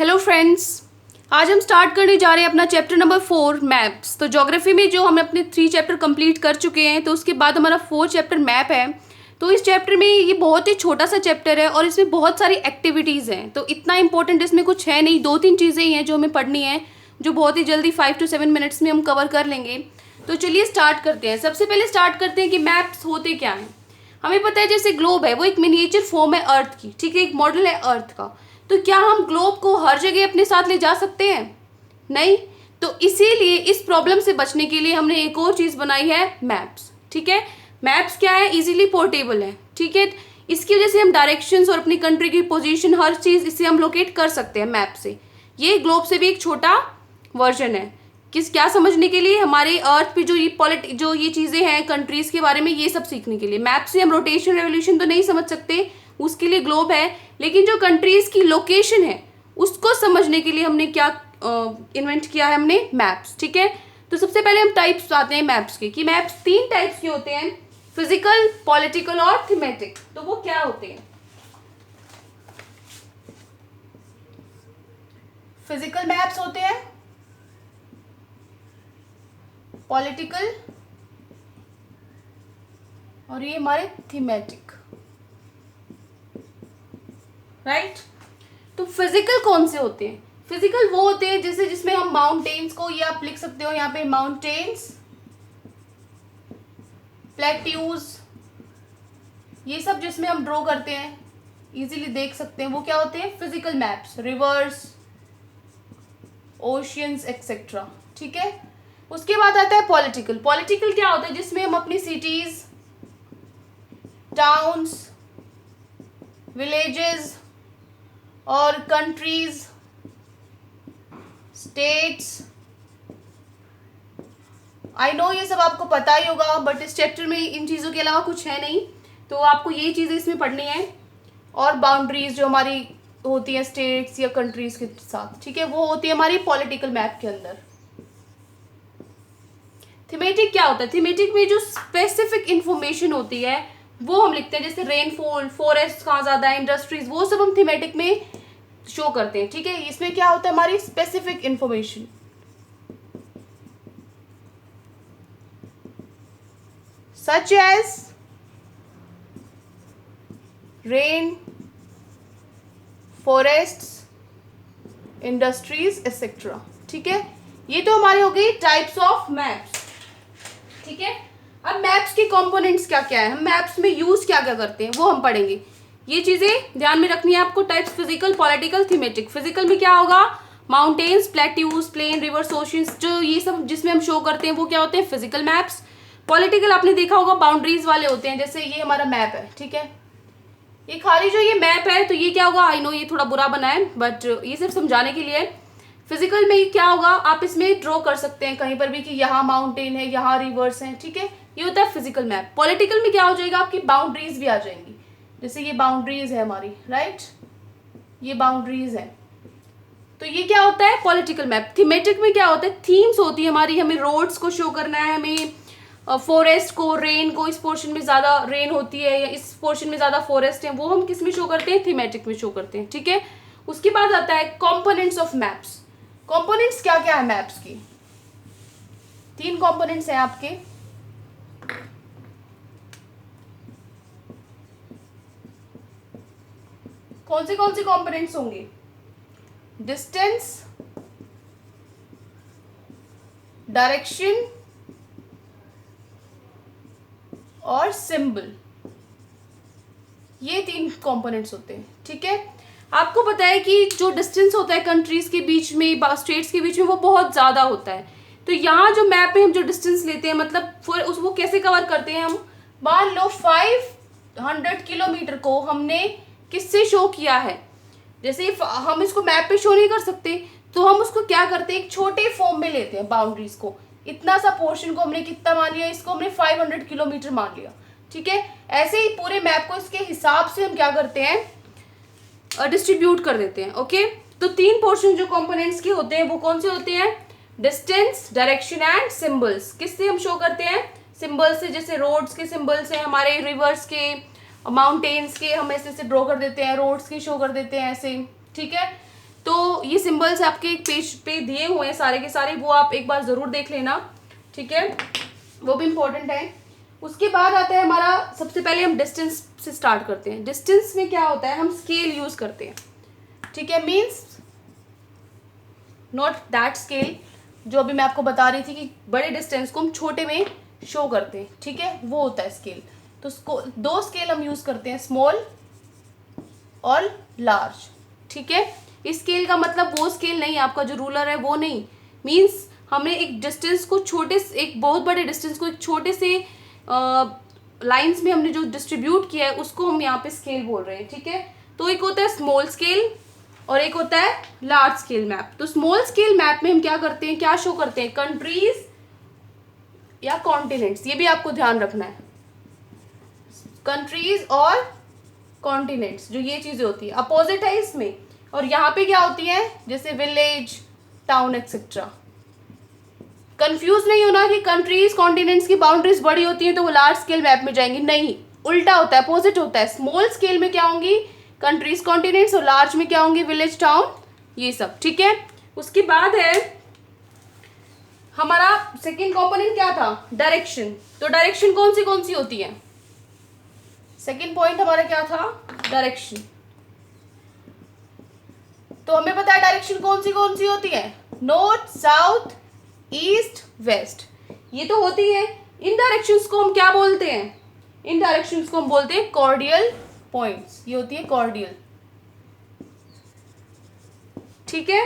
Hello friends, आज हम start करने जा रहे हैं अपना चैप्टर नंबर 4 मैप्स। तो ज्योग्राफी में जो हम अपने 3 चैप्टर कंप्लीट कर चुके हैं, तो उसके बाद हमारा 4 चैप्टर मैप है। तो इस चैप्टर में ये बहुत ही छोटा सा चैप्टर है और इसमें बहुत सारी एक्टिविटीज़ हैं। तो इतना इंपॉर्टेंट इसमें कुछ है नहीं, 2-3 चीज़ें ही हैं जो हमें पढ़नी है, जो बहुत ही जल्दी 5 to 7 मिनट्स में हम कवर कर लेंगे। तो चलिए स्टार्ट करते हैं। सबसे पहले स्टार्ट करते हैं कि मैप्स होते क्या हैं। हमें पता है जैसे ग्लोब है वो एक मिनिएचर फॉर्म है अर्थ की, ठीक है, एक मॉडल है अर्थ का। तो क्या हम ग्लोब को हर जगह अपने साथ ले जा सकते हैं? नहीं। तो इसीलिए इस प्रॉब्लम से बचने के लिए हमने एक और चीज़ बनाई है, मैप्स। ठीक है, मैप्स क्या है? इजीली पोर्टेबल है। ठीक है, इसकी वजह से हम डायरेक्शंस और अपनी कंट्री की पोजीशन हर चीज़ इससे हम लोकेट कर सकते हैं मैप से। ये ग्लोब से भी एक छोटा वर्जन है। क्या समझने के लिए? हमारे अर्थ पे जो ये चीज़ें हैं कंट्रीज़ के बारे में, ये सब सीखने के लिए। मैप से हम रोटेशन रेवोल्यूशन तो नहीं समझ सकते, उसके लिए ग्लोब है, लेकिन जो कंट्रीज़ की लोकेशन है उसको समझने के लिए हमने क्या इन्वेंट किया है? हमने मैप्स। ठीक है, तो सबसे पहले हम टाइप्स आते हैं मैप्स के, कि मैप्स 3 टाइप्स के होते हैं, फिजिकल, पॉलिटिकल और थीमेटिक। तो वो क्या होते हैं? फिजिकल मैप्स होते हैं, पॉलिटिकल और ये हमारे थीमेटिक, राइट। तो फिजिकल कौन से होते हैं? फिजिकल वो होते हैं जैसे जिसमें हम माउंटेन्स को, ये आप लिख सकते हो यहाँ पे, माउंटेन्स, प्लेट्यूज, ये सब जिसमें हम ड्रॉ करते हैं, इजीली देख सकते हैं, वो क्या होते हैं? Physical maps. Reverse, oceans etcetera. ठीक है, उसके बाद आता है पॉलिटिकल। पॉलिटिकल क्या होता है? जिसमें हम अपनी सिटीज, टाउन्स, विलेजेस और कंट्रीज, स्टेट्स, आई नो ये सब आपको पता ही होगा, बट इस चैप्टर में इन चीज़ों के अलावा कुछ है नहीं, तो आपको ये चीज़ें इसमें पढ़नी है। और बाउंड्रीज जो हमारी होती है स्टेट्स या कंट्रीज के साथ, ठीक है, वो होती है हमारी पॉलिटिकल मैप के अंदर। थीमेटिक क्या होता है? थीमेटिक में जो स्पेसिफिक इंफॉर्मेशन होती है वो हम लिखते हैं, जैसे रेनफॉल, फॉरेस्ट कहाँ ज़्यादा है, इंडस्ट्रीज, वो सब हम थीमेटिक में शो करते हैं। ठीक है, इसमें क्या होता है? हमारी specific information. Such as rain, forests, industries etcetera. ठीक है, ये तो हमारी हो गई टाइप्स ऑफ मैप्स। ठीक है, अब मैप्स के कंपोनेंट्स क्या क्या है, हम मैप्स में यूज क्या क्या करते हैं, वो हम पढ़ेंगे। ये चीजें ध्यान में रखनी है आपको। Types physical, political, thematic. Physical में क्या होगा? Mountains, plateaus, plain, rivers, oceans, जो ये सब जिसमें हम शो करते हैं वो क्या होते हैं? Physical maps. पॉलिटिकल आपने देखा होगा, बाउंड्रीज वाले होते हैं, जैसे ये हमारा मैप है। ठीक है, ये खाली जो ये मैप है, तो ये क्या होगा? आई नो ये थोड़ा बुरा बना है, बट ये सिर्फ समझाने के लिए। फिजिकल में क्या होगा? आप इसमें ड्रॉ कर सकते हैं कहीं पर भी कि यहाँ माउंटेन है, यहाँ रिवर्स है। ठीक है, ये होता है फिजिकल मैप। पॉलिटिकल में क्या हो जाएगा? आपकी बाउंड्रीज भी आ जाएंगी, जैसे ये बाउंड्रीज है हमारी, राइट, ये बाउंड्रीज है। तो ये क्या होता है? Political map. थीमेटिक में क्या होता है? थीम्स होती है हमारी, हमें रोड्स को शो करना है, हमें फॉरेस्ट को, रेन को, इस पोर्शन में ज़्यादा रेन होती है या इस पोर्शन में ज़्यादा फॉरेस्ट है, वो हम किस में शो करते हैं? थीमेटिक में शो करते हैं। ठीक है, उसके बाद आता है कंपोनेंट्स ऑफ मैप्स। कंपोनेंट्स क्या क्या है मैप्स की? 3 कंपोनेंट्स हैं आपके। कौन से कंपोनेंट्स होंगे? डिस्टेंस, डायरेक्शन और सिंबल, ये 3 कंपोनेंट्स होते हैं। ठीक है, आपको पता है कि जो डिस्टेंस होता है कंट्रीज के बीच में, स्टेट्स के बीच में, वो बहुत ज़्यादा होता है। तो यहाँ जो मैप में हम जो डिस्टेंस लेते हैं, मतलब वो कैसे कवर करते हैं हम? मान लो 500 किलोमीटर को हमने किससे शो किया है, जैसे हम इसको मैप पे शो नहीं कर सकते, तो हम उसको क्या करते हैं? एक छोटे फॉर्म में लेते हैं बाउंड्रीज को। इतना सा पोर्शन को हमने कितना मान लिया? इसको हमने 500 किलोमीटर मान लिया। ठीक है, ऐसे ही पूरे मैप को इसके हिसाब से हम क्या करते हैं? डिस्ट्रीब्यूट कर देते हैं। ओके, तो 3 पोर्शन जो कंपोनेंट्स के होते हैं वो कौन से होते हैं? Distance, direction and symbols. किससे हम शो करते हैं? सिंबल्स से, जैसे रोड्स के सिंबल्स हैं हमारे, रिवर्स के, माउंटेन्स के हम ऐसे ड्रॉ कर देते हैं, रोड्स के शो कर देते हैं ऐसे। ठीक है, तो ये सिंबल्स आपके एक पेज पे दिए हुए हैं सारे के सारे, वो आप एक बार ज़रूर देख लेना, ठीक है, वो भी इम्पोर्टेंट है। उसके बाद आता है हमारा, सबसे पहले हम डिस्टेंस से स्टार्ट करते हैं। डिस्टेंस में क्या होता है, हम स्केल यूज़ करते हैं, ठीक है, मीन्स नॉट दैट स्केल जो अभी मैं आपको बता रही थी कि बड़े डिस्टेंस को हम छोटे में शो करते हैं, ठीक है, वो होता है स्केल। तो उसको दो स्केल हम यूज़ करते हैं, स्मॉल और लार्ज, ठीक है। इस स्केल का मतलब वो स्केल नहीं, आपका जो रूलर है वो नहीं, मीन्स हमने एक डिस्टेंस को छोटे से, एक बहुत बड़े डिस्टेंस को एक छोटे से लाइंस में हमने जो डिस्ट्रीब्यूट किया है उसको हम यहाँ पे स्केल बोल रहे हैं, ठीक है। तो एक होता है स्मॉल स्केल और एक होता है लार्ज स्केल मैप। तो स्मॉल स्केल मैप में हम क्या करते हैं, क्या शो करते हैं, कंट्रीज या कॉन्टिनेंट्स, ये भी आपको ध्यान रखना है, कंट्रीज और कॉन्टिनेंट्स, जो ये चीज़ें होती है अपोजिट है इसमें। और यहाँ पे क्या होती है, जैसे विलेज, टाउन एक्सेट्रा। कंफ्यूज नहीं होना कि कंट्रीज कॉन्टिनेंट्स की बाउंड्रीज बड़ी होती हैं तो वो लार्ज स्केल मैप में जाएंगी, नहीं, उल्टा होता है, अपोजिट होता है। स्मॉल स्केल में क्या होंगी, कंट्रीज कॉन्टिनेंट्स, और लार्ज में क्या होंगे, विलेज, टाउन, ये सब, ठीक है। उसके बाद है हमारा सेकेंड कंपोनेंट क्या था, डायरेक्शन। तो डायरेक्शन कौन सी होती है, सेकेंड पॉइंट हमारा क्या था, डायरेक्शन। तो हमें पता है डायरेक्शन कौन सी होती है, नॉर्थ, साउथ, ईस्ट, वेस्ट, ये तो होती है। इन डायरेक्शंस को हम क्या बोलते हैं, इन डायरेक्शंस को हम बोलते हैं कॉर्डियल पॉइंट्स, ये होती है कॉर्डियल, ठीक है,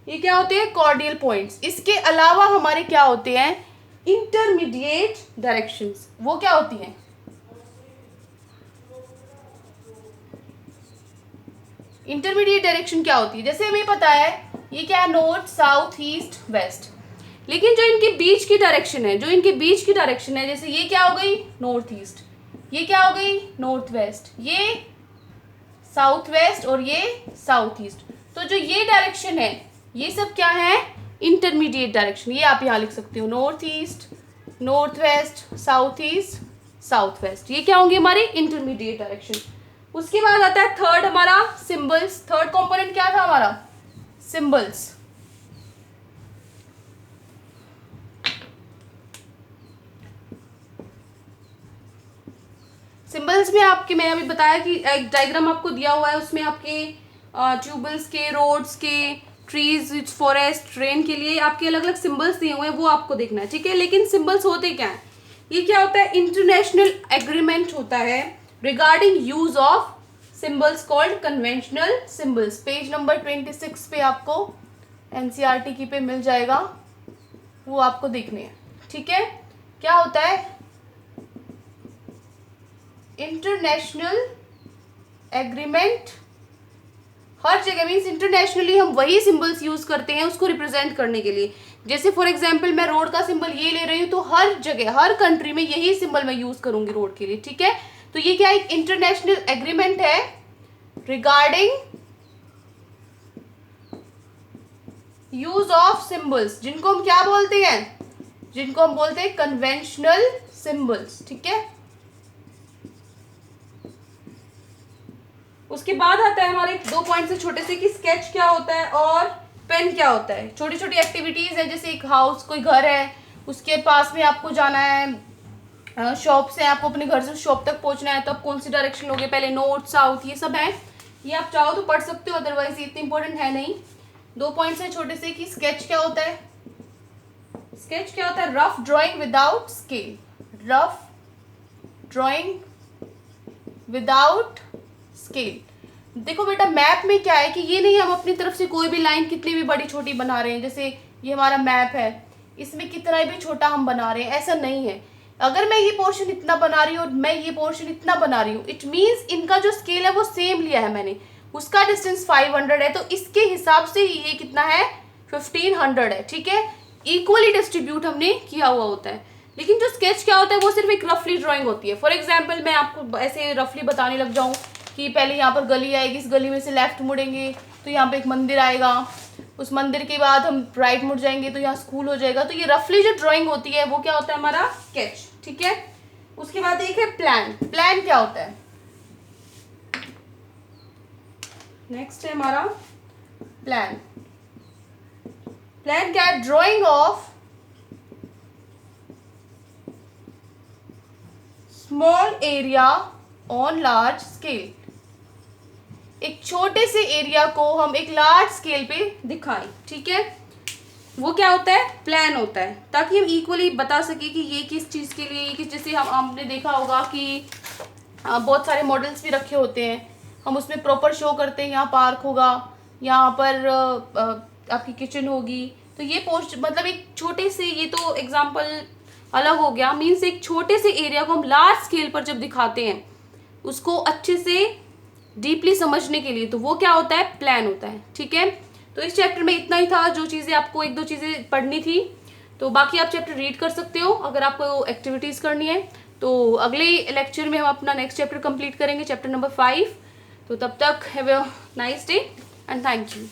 ये क्या होते हैं, कॉर्डियल पॉइंट्स। इसके अलावा हमारे क्या होते हैं, इंटरमीडिएट डायरेक्शंस, वो क्या होती हैं, इंटरमीडिएट डायरेक्शन क्या होती है, जैसे हमें पता है ये क्या है, नॉर्थ, साउथ, ईस्ट, वेस्ट, लेकिन जो इनके बीच की डायरेक्शन है, जैसे ये क्या हो गई, नॉर्थ ईस्ट, ये क्या हो गई, नॉर्थ वेस्ट, ये साउथ वेस्ट और ये साउथ ईस्ट। तो जो ये डायरेक्शन है ये सब क्या है, इंटरमीडिएट डायरेक्शन, ये आप यहाँ लिख सकते हो, north east, north west, south east, south west, ये क्या होंगे हमारे इंटरमीडिएट डायरेक्शन। उसके बाद आता है थर्ड हमारा सिंबल्स। थर्ड कंपोनेंट क्या था हमारा, सिंबल्स। सिंबल्स में आपके, मैंने अभी बताया कि एक डायग्राम आपको दिया हुआ है, उसमें आपके ट्यूबल्स के, रोड्स के, ट्रीज, फॉरेस्ट, ट्रेन के लिए आपके अलग अलग सिंबल्स दिए हुए हैं, वो आपको देखना है, ठीक है। लेकिन सिंबल्स होते क्या हैं, ये क्या होता है, इंटरनेशनल एग्रीमेंट होता है regarding use of symbols called conventional symbols. Page number 26 पे आपको एनसीईआरटी की पे मिल जाएगा, वो आपको देखने हैं, ठीक है। क्या होता है, इंटरनेशनल एग्रीमेंट, हर जगह मीन्स इंटरनेशनली हम वही सिंबल्स यूज करते हैं उसको रिप्रेजेंट करने के लिए। जैसे फॉर एग्जांपल मैं रोड का सिंबल ये ले रही हूँ, तो हर जगह, हर कंट्री में यही सिंबल मैं यूज करूंगी रोड के लिए, ठीक है। तो ये क्या, एक इंटरनेशनल एग्रीमेंट है रिगार्डिंग यूज ऑफ सिंबल्स, जिनको हम क्या बोलते हैं, जिनको हम बोलते हैं कन्वेंशनल सिंबल्स, ठीक है। उसके बाद आता है हमारे दो पॉइंट से छोटे से कि स्केच क्या होता है और पेन क्या होता है। छोटी छोटी एक्टिविटीज है, जैसे एक हाउस, कोई घर है, उसके पास में आपको जाना है, शॉप से आपको अपने घर से शॉप तक पहुंचना है, तो आप कौन सी डायरेक्शन लोगे, पहले नॉर्थ, साउथ, ये सब है, ये आप चाहो तो पढ़ सकते हो, अदरवाइज ये इतनी इंपॉर्टेंट है नहीं। दो पॉइंट्स है छोटे से कि स्केच क्या होता है, स्केच क्या होता है, rough drawing without scale, rough drawing without scale. देखो बेटा, मैप में क्या है कि ये नहीं हम अपनी तरफ से कोई भी लाइन कितनी भी बड़ी छोटी बना रहे हैं, जैसे ये हमारा मैप है, इसमें कितना भी छोटा हम बना रहे हैं, ऐसा नहीं है। अगर मैं ये पोर्शन इतना बना रही हूँ और मैं ये पोर्शन इतना बना रही हूँ, इट मीन्स इनका जो स्केल है वो सेम लिया है मैंने, उसका डिस्टेंस 500 है, तो इसके हिसाब से ये कितना है, 1500 है, ठीक है। इक्वली डिस्ट्रीब्यूट हमने किया हुआ होता है। लेकिन जो स्केच क्या होता है वो सिर्फ एक रफली ड्राइंग होती है। फॉर एग्जाम्पल मैं आपको ऐसे रफली बताने लग जाऊँ कि पहले यहाँ पर गली आएगी, इस गली में से लेफ्ट मुड़ेंगे तो यहाँ पे एक मंदिर आएगा, उस मंदिर के बाद हम राइट मुड़ जाएंगे तो यहाँ स्कूल हो जाएगा। तो ये रफली जो ड्राइंग होती है वो क्या होता है, हमारा स्केच, ठीक है। उसके बाद एक है प्लान। प्लान क्या होता है, नेक्स्ट है हमारा प्लान क्या है? Drying of small area on large scale. एक छोटे से एरिया को हम एक लार्ज स्केल पे दिखाएं, ठीक है। वो क्या होता है? प्लान होता है, ताकि हम इक्वली बता सके कि ये किस चीज़ के लिए, किस, जैसे हमने देखा होगा कि बहुत सारे मॉडल्स भी रखे होते हैं, हम उसमें प्रॉपर शो करते हैं, यहाँ पार्क होगा, यहाँ पर आपकी किचन होगी। तो ये पोस्ट मतलब एक छोटे से, ये तो एग्जांपल अलग हो गया, मीन्स एक छोटे से एरिया को हम लार्ज स्केल पर जब दिखाते हैं उसको अच्छे से डीपली समझने के लिए, तो वो क्या होता है? प्लान होता है, ठीक है। तो इस चैप्टर में इतना ही था, जो चीज़ें आपको एक दो चीज़ें पढ़नी थी। तो बाकी आप चैप्टर रीड कर सकते हो अगर आपको एक्टिविटीज़ करनी है। तो अगले लेक्चर में हम अपना नेक्स्ट चैप्टर कंप्लीट करेंगे, चैप्टर नंबर 5। तो तब तक have a nice day and thank you.